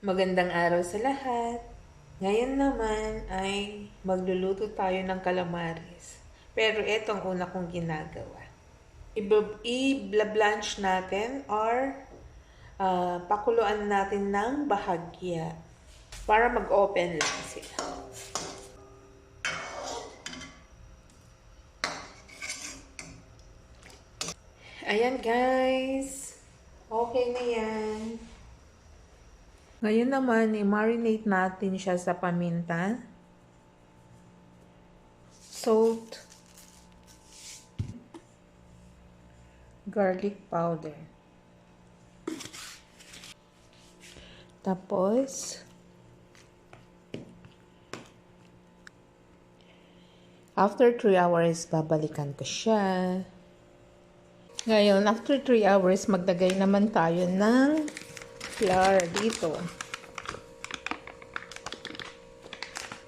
Magandang araw sa lahat. Ngayon naman ay magluluto tayo ng calamares. Pero ito ang una kong ginagawa. I-blanch natin or pakuluan natin ng bahagya para mag-open lang sila. Ayan guys. Okay na yan. Ngayon naman, i-marinate natin siya sa paminta, salt, garlic powder. Tapos, after 3 hours, babalikan ko siya. Ngayon, after 3 hours, maglagay naman tayo ng flour dito.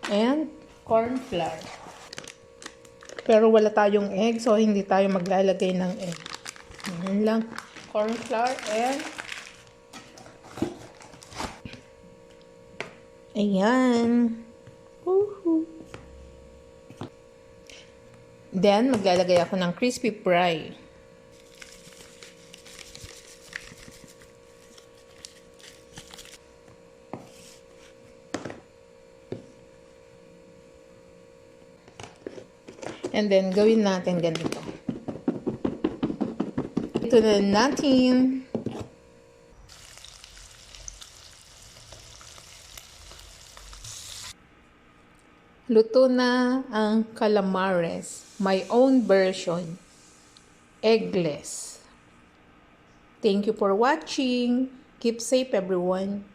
And corn flour. Pero wala tayong egg, so hindi tayo maglalagay ng egg. Yan lang. Corn flour and ayan. Woohoo. Then, maglalagay ako ng crispy fry. And then, gawin natin ganito. Ito na natin. Luto na ang calamares. My own version. Eggless. Thank you for watching. Keep safe, everyone.